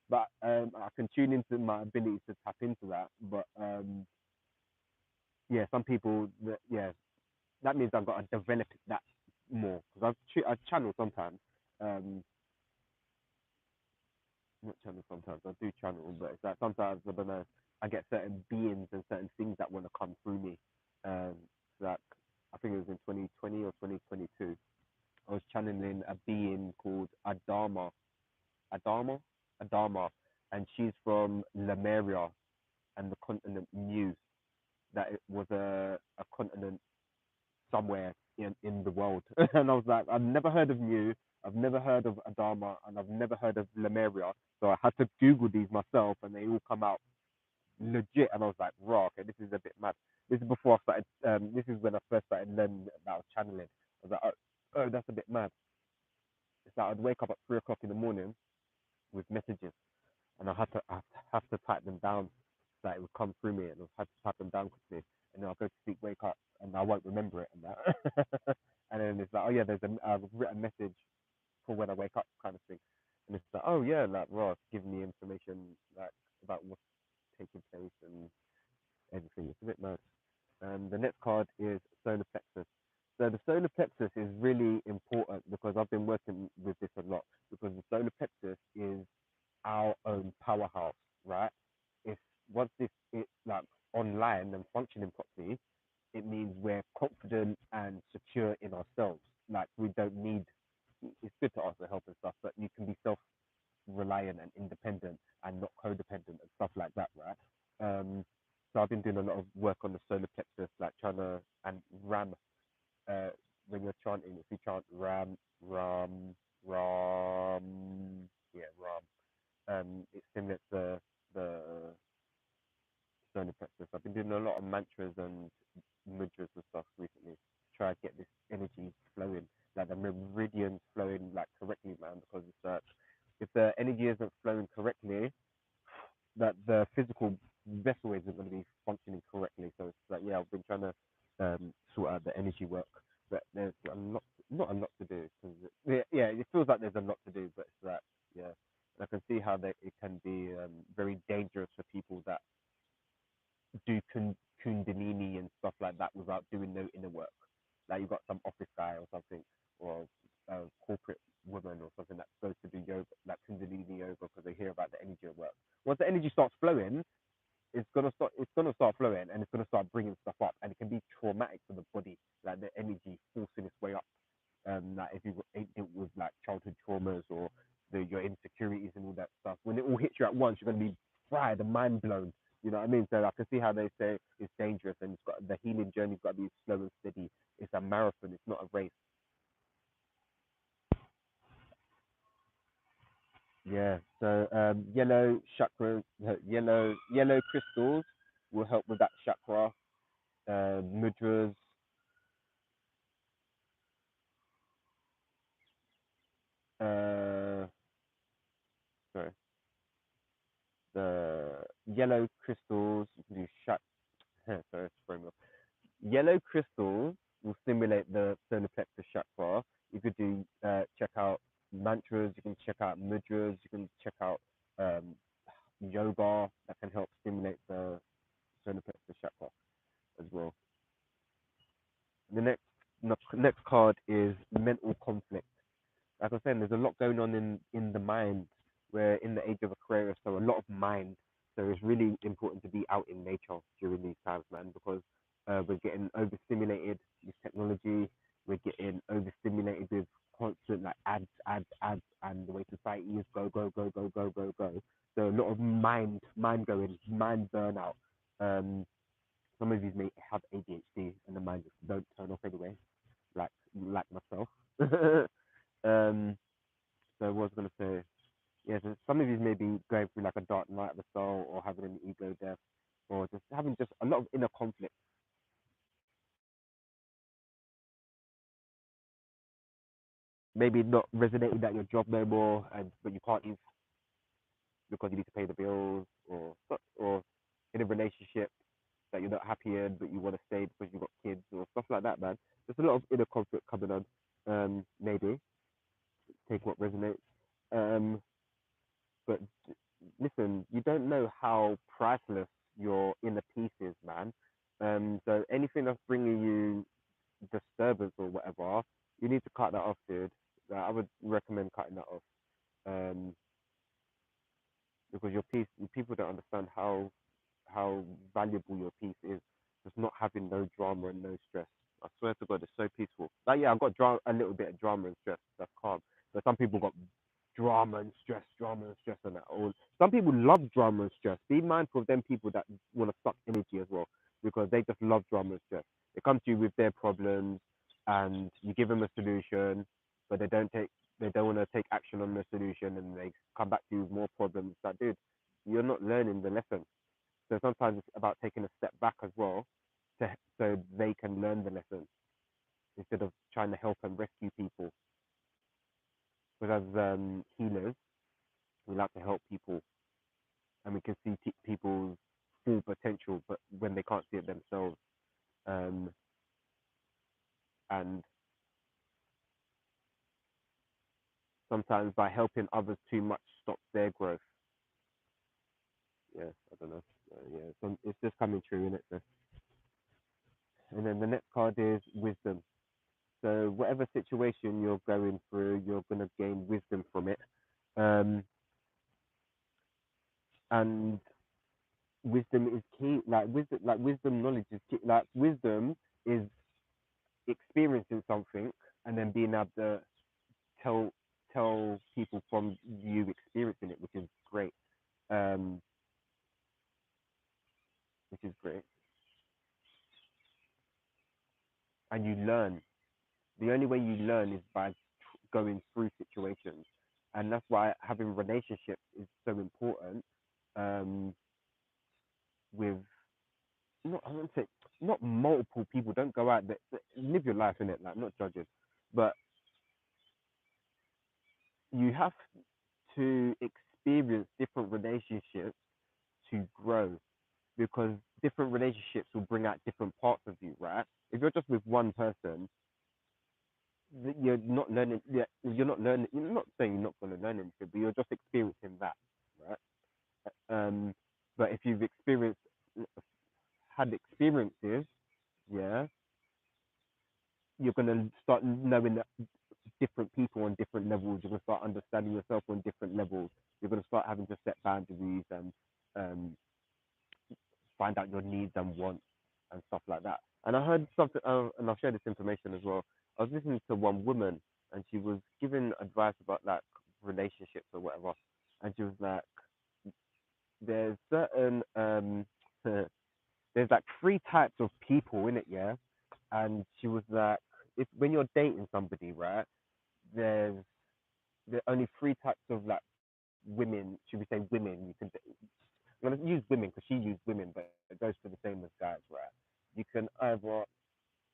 but I can tune into my ability to tap into that. But yeah, some people, yeah, that means I've got to develop that more because I channel sometimes. Um, not channel sometimes. I do channel, but it's like sometimes I don't know. I get certain beings and certain things that want to come through me. Um, like I think it was in 2020 or 2022. I was channeling a being called Adama, Adama, and she's from Lemuria and the continent Mu. That it was a continent somewhere in the world. And I was like, I've never heard of Mu, I've never heard of Adama, and I've never heard of Lemuria. So I had to Google these myself, and they all come out legit. And I was like, raw, okay, this is a bit mad. This is before I started. This is when I first started learning about channeling. I was like, oh, that's a bit mad. It's like I'd wake up at 3 o'clock in the morning with messages, and I have to type them down so that it would come through me, and I had to type them down quickly, and then I'll go to sleep, wake up, and I won't remember it and that. And then it's like, oh yeah, there's a written message for when I wake up kind of thing, and it's like, oh yeah, like Ross giving me information like about what's taking place and everything. It's a bit nice. The next card is solar plexus. So the solar plexus is really important because I've been working with this a lot because the solar plexus is our own powerhouse, right? If once this it's like online and functioning properly, it means we're confident and secure in ourselves. Like we don't need. It's good to ask for help and stuff, but you can be self-reliant and independent and not codependent and stuff like that, right? So I've been doing a lot of work on the solar plexus, like trying to and ram. Uh, when you're chanting, if you chant ram, ram, ram, yeah, ram, it stimulates the solar plexus. I've been doing a lot of mantras and mudras and stuff recently to try to get this energy flowing, like the meridians flowing like correctly, man. Because it's like if the energy isn't flowing correctly, that the physical vessel isn't going to be functioning correctly. So it's like yeah, I've been trying to sort out the energy work, but there's a lot, not a lot to do. Cause yeah, it feels like there's a lot to do, but it's that yeah. And I can see how it can be very dangerous for people that do kundalini and stuff like that without doing no inner work. Like you've got some office guy or something, or a corporate woman or something that goes to do yoga, like kundalini yoga, because they hear about the energy of work. Once the energy starts flowing, it's gonna start flowing, and it's gonna start bringing stuff up, and it can be traumatic for the body, like the energy forcing its way up. Like if you've dealt with like childhood traumas or your insecurities and all that stuff, when it all hits you at once, you're gonna be fried and mind blown. You know what I mean? So I can see how they say it's dangerous, and it's got the healing journey's got to be slow and steady. It's a marathon. It's not a race. Yeah. So yellow chakra, yellow crystals will help with that chakra. Mudras, uh, sorry, the yellow crystals. You can do sorry, it's throwing me off. Yellow crystals will stimulate the solar plexus chakra. You could do check out mantras. You can check out mudras. You can check out um, yoga that can help stimulate the solar plexus chakra as well. The next card is mental conflict. Like I was saying, there's a lot going on in the mind. We're in the age of Aquarius, so a lot of mind. So it's really important to be out in nature during these times, man, because we're getting overstimulated with technology. We're getting overstimulated with constant like ads, and the way society is go, go, go, go, go, go, go. So a lot of mind going, mind burnout. Um, some of you may have ADHD, and the mind just don't turn off anyway, like myself. um, so what I was gonna say, yeah, so some of you may be going through like a dark night of the soul, or having an ego death, or just having just a lot of inner conflict. Maybe not resonating at your job no more, and but you can't leave because you need to pay the bills, or in a relationship that you're not happy in, but you want to stay because you've got kids or stuff like that, man. There's a lot of inner conflict coming on. Maybe take what resonates. But listen, you don't know how priceless your inner pieces, man. So anything that's bringing you disturbance or whatever, you need to cut that off, dude. I would recommend cutting that off. Um, because your piece, people don't understand how valuable your piece is. Just not having no drama and no stress. I swear to God, it's so peaceful. Like yeah, I've got a little bit of drama and stress. That's calm. But some people got drama and stress, and that. Or some people love drama and stress. Be mindful of them people that want to suck energy as well, because they just love drama and stress. They come to you with their problems, and you give them a solution, but they don't want to take action on the solution, and they come back to you with more problems. That dude, you're not learning the lesson. So sometimes it's about taking a step back as well, so they can learn the lesson instead of trying to help and rescue people. Because as healers, we like to help people, and we can see people's full potential, but when they can't see it themselves, um, and sometimes by helping others too much stops their growth. Yeah, I don't know. Yeah, so it's just coming true, isn't it? So, and then the next card is wisdom. So whatever situation you're going through, you're gonna gain wisdom from it. Um, and wisdom is key. Like wisdom knowledge is key. Like wisdom is experiencing something and then being able to tell tell people from you experiencing it, which is great. Um, which is great. And you learn. The only way you learn is by going through situations, and that's why having relationships is so important. Um, with not I wouldn't say not multiple people. Don't go out there. Live your life in it. Like not judging, but you have to experience different relationships to grow, because different relationships will bring out different parts of you, right? If you're just with one person, you're not learning. Yeah, you're not learning. You're not saying you're not going to learn anything, but you're just experiencing that, right? Um, but if you've experienced had experiences, yeah, you're gonna start knowing that different people on different levels. You're gonna start understanding yourself on different levels. You're gonna start having to set boundaries and um, find out your needs and wants and stuff like that. And I heard something, and I'll share this information as well. I was listening to one woman, and she was giving advice about like relationships or whatever, and she was like, "There's certain there's like three types of people in it, yeah." And she was like, "If when you're dating somebody, right, there's there are only three types of like women. Should we say women? You can I'm gonna use women because she used women, but it goes for the same as guys, right? You can either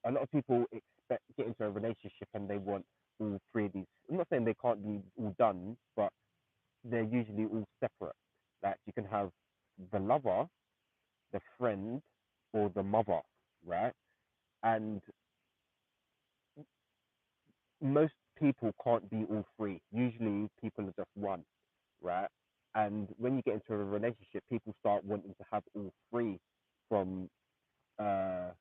a lot of people expect get into a relationship and they want all three of these. I'm not saying they can't be all done, but they're usually all separate. Like you can have the lover, the friend, or the mother, right? And most people can't be all three. Usually people are just one, right? And when you get into a relationship, people start wanting to have all three from uh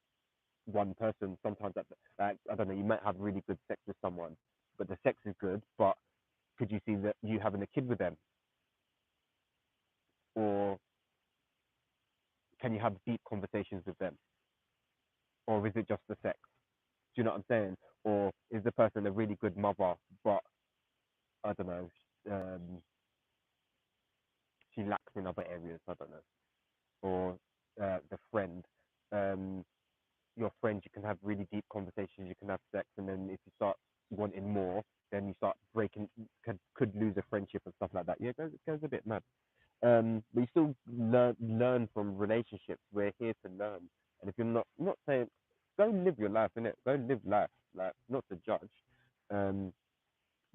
one person. Sometimes that like I don't know, you might have really good sex with someone, but the sex is good, but could you see that you having a kid with them, or can you have deep conversations with them, or is it just the sex? Do you know what I'm saying? Or is the person a really good mother, but I don't know, um, she lacks in other areas? I don't know. Or the friend, um, your friend, you can have really deep conversations, you can have sex, and then if you start wanting more, then you start breaking, could lose a friendship and stuff like that. Yeah, it goes a bit mad. But you still learn from relationships. We're here to learn, and if you're not saying, go live your life, innit? Go live life, like not to judge. Um,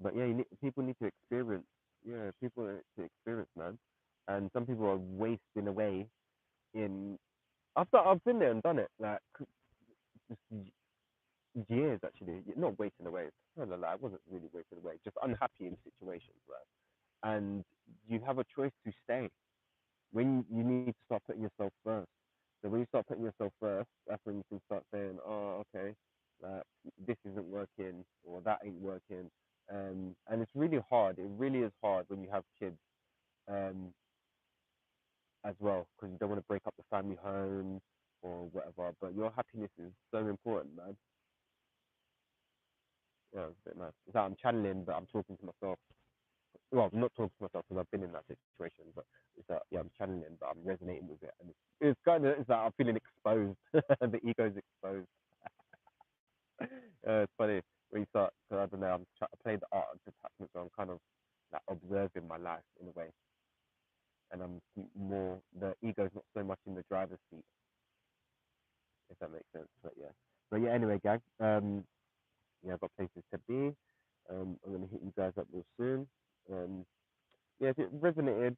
but yeah, people need to experience. Yeah, people need to experience, man. And some people are wasting away in. I've been there and done it. Like just years actually, not wasting away. No, no, no, I wasn't really wasting away. Just unhappy in situations, right? And you have a choice to stay. when you need to start putting yourself first. So when you start putting yourself first, that's when you can start saying, oh, okay, like this isn't working or that ain't working. And it's really hard. It really is hard when you have kids um, as well, because you don't want to break up the family home or whatever. But your happiness is so important, man. Yeah, it's a bit mad. It's like I'm channeling, but I'm talking to myself. Well, I'm not talking to myself because I've been in that situation, but it's that yeah, I'm channeling, but I'm resonating with it, and it's kind of it's like I'm feeling exposed. The ego's exposed. It's funny when you start. Cause I don't know. I'm trying to play the art of detachment, so I'm kind of like observing my life in a way, and I'm more the ego's not so much in the driver's seat, if that makes sense. But yeah. Anyway, gang. Yeah, I've got places to be. I'm gonna hit you guys up real soon. Um, yeah, if it resonated,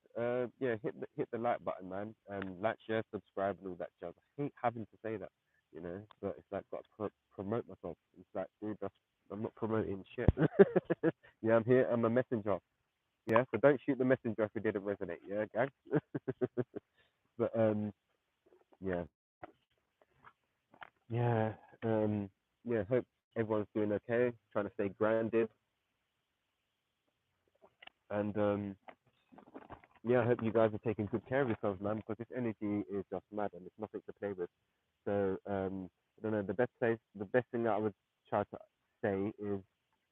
yeah, hit the like button, man, and like, share, subscribe, and all that jazz. I hate having to say that, but it's like got to promote myself. It's like, dude, I'm not promoting shit. Yeah, I'm here. I'm a messenger. Yeah, so don't shoot the messenger if it didn't resonate. Yeah, gang. But yeah, yeah, yeah. Hope everyone's doing okay. Trying to stay grounded, and yeah, I hope you guys are taking good care of yourselves, man, because this energy is just mad and it's nothing to play with. So, I don't know, the best thing that I would try to say is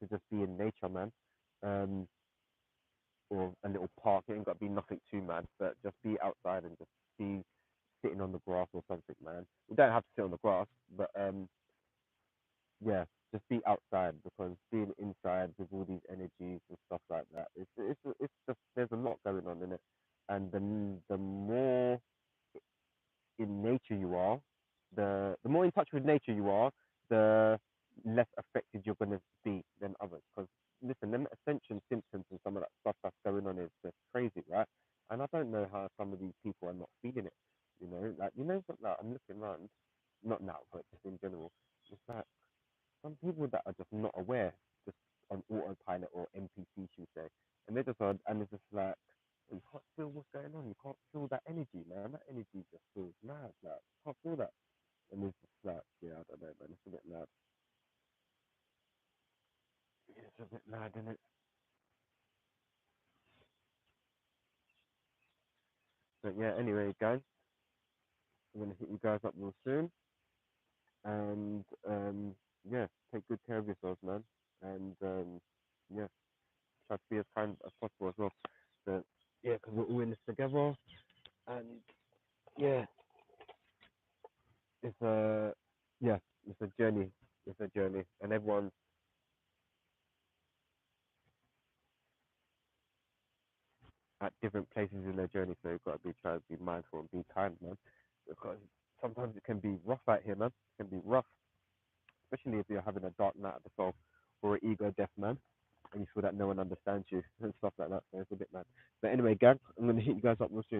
to just be in nature, man, um, or a little park. It ain't got to be nothing too mad, but just be outside and just be sitting on the grass or something, man. You don't have to sit on the grass, but yeah, just be outside because being inside with all these energies and stuff like that, it's just there's a lot going on in it, and the more in nature you are, the more in touch with nature you are, the less affected you're going to be than others. Because listen, them ascension symptoms and some of that stuff that's going on is just crazy, right? And I don't know how some of these people are not feeling it. Like like I'm looking around, not now, but just in general. It's like some people that are just not aware, just on autopilot or NPC, should we say, and they just are, and it's just like you can't feel what's going on. You can't feel that energy, man. That energy just feels mad. Like you can't feel that, and it's just like, yeah, I don't know, man. It's a bit mad. It's a bit mad, isn't it? But yeah, anyway, guys, I'm gonna hit you guys up real soon, and yeah, take good care of yourselves, man, and yeah, try to be as kind as possible as well. But yeah, because we're all in this together, and yeah, it's a yeah, it's a journey. It's a journey, and everyone's at different places in their journey. So you've got to be trying to be mindful and be kind, man, because sometimes it can be rough out here, man. It can be rough, especially if you're having a dark night of the soul or an ego death, man, and you feel that no one understands you and stuff like that. So it's a bit mad. But anyway, gang, I'm gonna hit you guys up real soon.